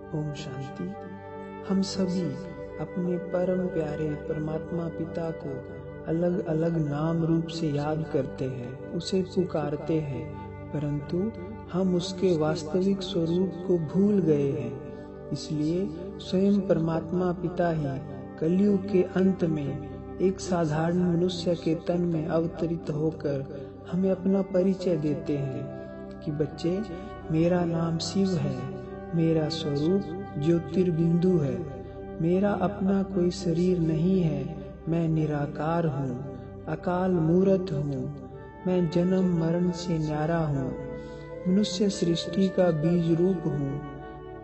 ओम शांति। हम सभी अपने परम प्यारे परमात्मा पिता को अलग अलग नाम रूप से याद करते हैं, उसे पुकारते हैं, परंतु हम उसके वास्तविक स्वरूप को भूल गए हैं। इसलिए स्वयं परमात्मा पिता ही कलयुग के अंत में एक साधारण मनुष्य के तन में अवतरित होकर हमें अपना परिचय देते हैं कि बच्चे, मेरा नाम शिव है, मेरा स्वरूप ज्योतिर्बिंदु है, मेरा अपना कोई शरीर नहीं है, मैं निराकार हूँ, अकाल मूर्त हूँ, मैं जन्म मरण से न्यारा हूँ, मनुष्य सृष्टि का बीज रूप हूँ,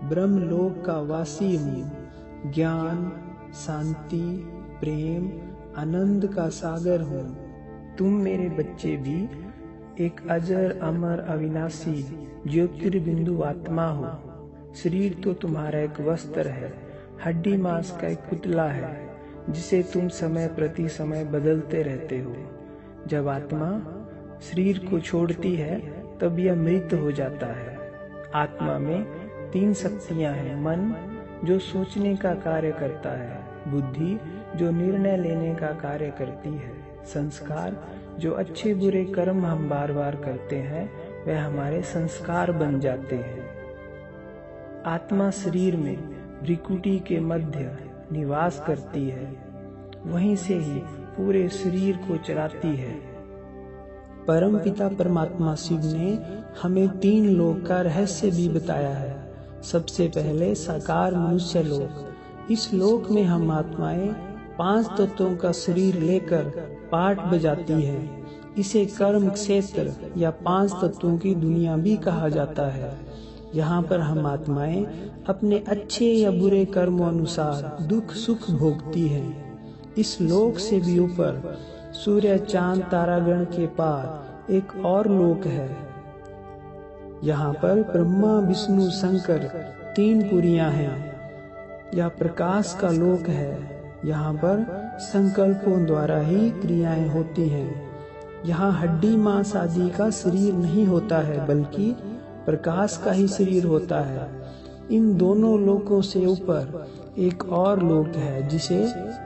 ब्रह्मलोक का वासी हूँ, ज्ञान, शांति, प्रेम, आनंद का सागर हूँ। तुम मेरे बच्चे भी एक अजर अमर अविनाशी ज्योतिर्बिंदु आत्मा हो। शरीर तो तुम्हारा एक वस्त्र है, हड्डी मांस का एक पुतला है, जिसे तुम समय प्रति समय बदलते रहते हो। जब आत्मा शरीर को छोड़ती है तब यह मृत हो जाता है। आत्मा में 3 शक्तियां हैं। मन जो सोचने का कार्य करता है, बुद्धि जो निर्णय लेने का कार्य करती है, संस्कार जो अच्छे बुरे कर्म हम बार बार करते हैं वह हमारे संस्कार बन जाते हैं। आत्मा शरीर में भ्रिकुटी के मध्य निवास करती है, वहीं से ही पूरे शरीर को चलाती है। परम पिता परमात्मा शिव ने हमें 3 लोक का रहस्य भी बताया है। सबसे पहले साकार मनुष्य लोक। इस लोक में हम आत्माएं 5 तत्वों का शरीर लेकर पाठ बजाती है। इसे कर्म क्षेत्र या 5 तत्वों की दुनिया भी कहा जाता है। यहाँ पर हम आत्माएं अपने अच्छे या बुरे कर्मों अनुसार दुख सुख भोगती हैं। इस लोक से भी ऊपर सूर्य चांद तारागण के पार एक और लोक है। यहाँ पर ब्रह्मा विष्णु शंकर 3 पुरियां हैं। यह प्रकाश का लोक है। यहाँ पर संकल्पों द्वारा ही क्रियाएं होती हैं। यहाँ हड्डी मांस आदि का शरीर नहीं होता है, बल्कि प्रकाश का ही शरीर होता है। इन दोनों लोकों से ऊपर एक और लोक है, जिसे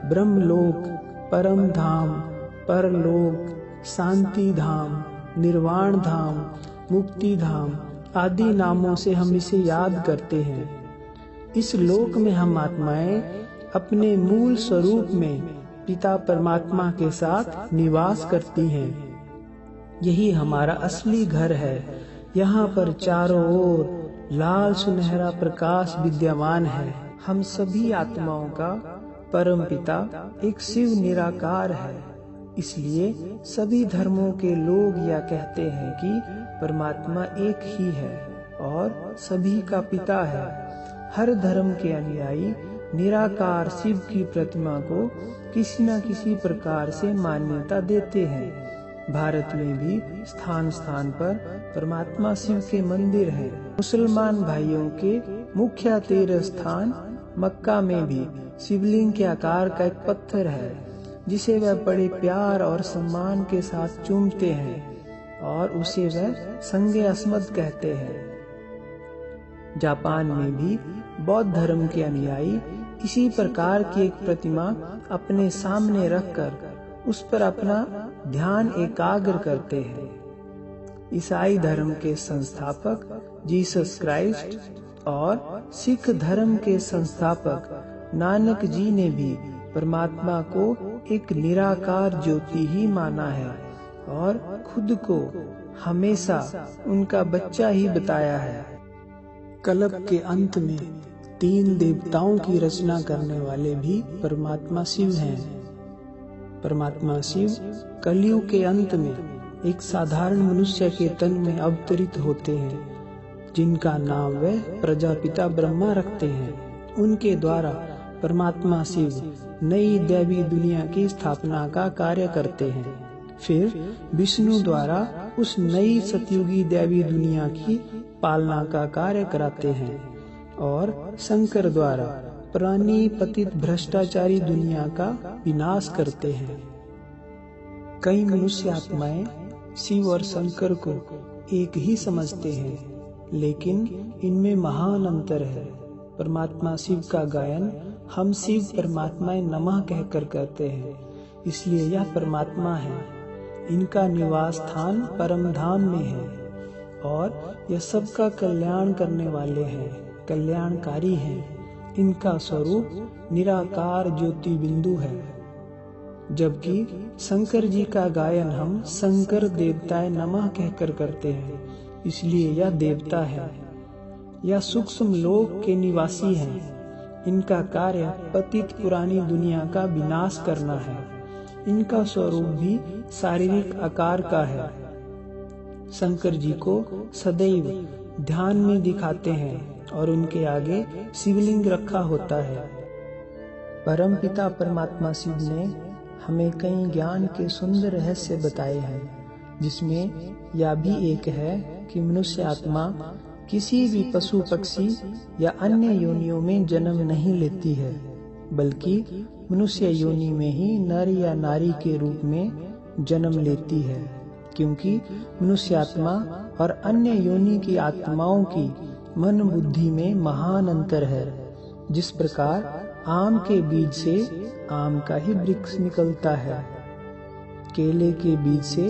ब्रह्मलोक, परम धाम, परलोक, शांति धाम, निर्वाण धाम, मुक्ति धाम आदि नामों से हम इसे याद करते हैं। इस लोक में हम आत्माएं अपने मूल स्वरूप में पिता परमात्मा के साथ निवास करती हैं। यही हमारा असली घर है। यहाँ पर चारों ओर लाल सुनहरा प्रकाश विद्यमान है। हम सभी आत्माओं का परम पिता एक शिव निराकार है। इसलिए सभी धर्मों के लोग यह कहते हैं कि परमात्मा एक ही है और सभी का पिता है। हर धर्म के अनुयायी निराकार शिव की प्रतिमा को किसी न किसी प्रकार से मान्यता देते हैं। भारत में भी स्थान स्थान पर परमात्मा शिव के मंदिर हैं। मुसलमान भाइयों के मुख्य तीर्थ स्थान मक्का में भी शिवलिंग के आकार का एक पत्थर है, जिसे वह बड़े प्यार और सम्मान के साथ चूमते हैं और उसे वह संगे अस्मद कहते हैं। जापान में भी बौद्ध धर्म के अनुयायी इसी प्रकार की एक प्रतिमा अपने सामने रखकर उस पर अपना ध्यान एकाग्र करते हैं। ईसाई धर्म के संस्थापक जीसस क्राइस्ट और सिख धर्म के संस्थापक नानक जी ने भी परमात्मा को एक निराकार ज्योति ही माना है और खुद को हमेशा उनका बच्चा ही बताया है। कल्प के अंत में 3 देवताओं की रचना करने वाले भी परमात्मा शिव हैं। परमात्मा शिव कलयुग के अंत में एक साधारण मनुष्य के तन में अवतरित होते हैं, जिनका नाम वे प्रजापिता ब्रह्मा रखते हैं। उनके द्वारा परमात्मा शिव नई दैवी दुनिया की स्थापना का कार्य करते हैं। फिर विष्णु द्वारा उस नई सतयुगी दैवी दुनिया की पालना का कार्य कराते हैं और शंकर द्वारा पुरानी पतित भ्रष्टाचारी दुनिया का विनाश करते हैं। कई मनुष्य आत्माएं शिव और शंकर को एक ही समझते हैं, लेकिन इनमें महान अंतर है। परमात्मा शिव का गायन हम शिव परमात्माए नमः कहकर करते हैं, इसलिए यह परमात्मा है। इनका निवास स्थान परम धाम में है और यह सबका कल्याण करने वाले हैं, कल्याणकारी हैं। इनका स्वरूप निराकार ज्योति बिंदु है। जबकि शंकर जी का गायन हम शंकर देवताए नमः कहकर करते हैं, इसलिए यह देवता है। यह सूक्ष्म लोक के निवासी हैं। इनका कार्य पतित पुरानी दुनिया का विनाश करना है। इनका स्वरूप भी शारीरिक आकार का है। शंकर जी को सदैव ध्यान में दिखाते हैं और उनके आगे शिवलिंग रखा होता है। परमपिता परमात्मा शिव ने हमें कई ज्ञान के सुंदर रहस्य बताए हैं, जिसमें यह भी एक है कि मनुष्य आत्मा किसी भी पशु पक्षी या अन्य योनियों में जन्म नहीं लेती है, बल्कि मनुष्य योनि में ही नर या नारी के रूप में जन्म लेती है। क्योंकि मनुष्य आत्मा और अन्य योनि की आत्माओं की मन बुद्धि में महान अंतर है। जिस प्रकार आम के बीज से आम का ही वृक्ष निकलता है, केले के बीज से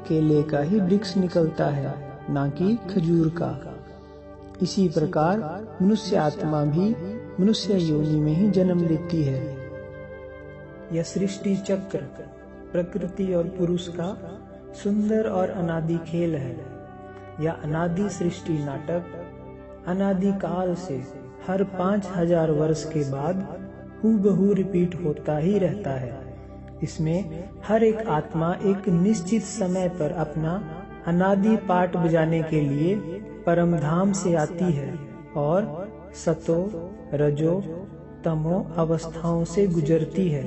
केले का ही वृक्ष निकलता है, ना कि खजूर का। इसी प्रकार मनुष्य आत्मा भी मनुष्य योनि में ही जन्म लेती है। यह सृष्टि चक्र प्रकृति और पुरुष का सुंदर और अनादि खेल है। यह अनादि सृष्टि नाटक अनादि काल से हर 5000 वर्ष के बाद हूबहू रिपीट होता ही रहता है। इसमें हर एक आत्मा एक निश्चित समय पर अपना अनादि पाठ बजाने के लिए परम धाम से आती है और सतो रजो तमो अवस्थाओं से गुजरती है।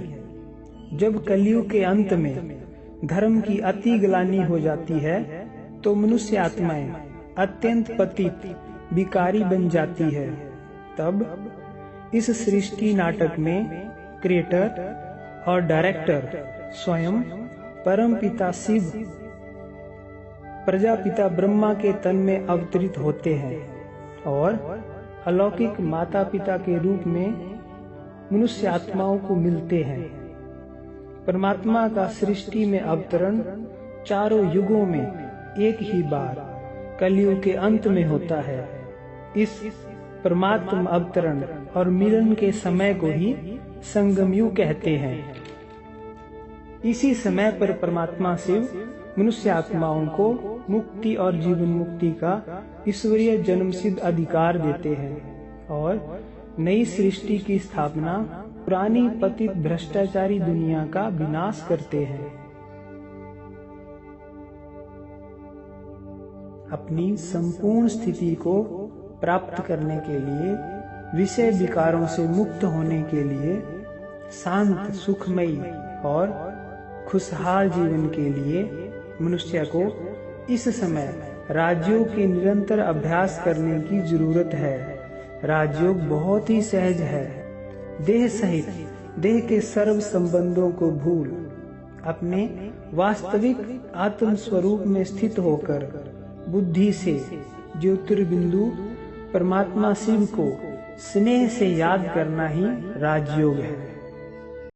जब कलयुग के अंत में धर्म की अति ग्लानि हो जाती है तो मनुष्य आत्माएं अत्यंत पतित विकारी बन जाती है। तब इस सृष्टि नाटक में क्रिएटर और डायरेक्टर स्वयं परम पिता शिव प्रजापिता ब्रह्मा के तन में अवतरित होते हैं और अलौकिक माता पिता के रूप में मनुष्य आत्माओं को मिलते हैं। परमात्मा का सृष्टि में अवतरण चारों युगों में एक ही बार कलयुग के अंत में होता है। इस परमात्मा अवतरण और मिलन के समय को ही संगम युग कहते हैं। इसी समय पर परमात्मा शिव मनुष्य आत्माओं को मुक्ति और जीवन मुक्ति का ईश्वरीय जन्मसिद्ध अधिकार देते हैं और नई सृष्टि की स्थापना पुरानी पतित भ्रष्टाचारी दुनिया का विनाश करते हैं। अपनी संपूर्ण स्थिति को प्राप्त करने के लिए, विषय विकारों से मुक्त होने के लिए, शांत सुखमयी और खुशहाल जीवन के लिए मनुष्य को इस समय राजयोग के निरंतर अभ्यास करने की जरूरत है। राजयोग बहुत ही सहज है। देह सहित देह के सर्व संबंधों को भूल अपने वास्तविक आत्म स्वरूप में स्थित होकर बुद्धि से ज्योतिर्बिंदु परमात्मा शिव को स्नेह से याद करना ही राजयोग है।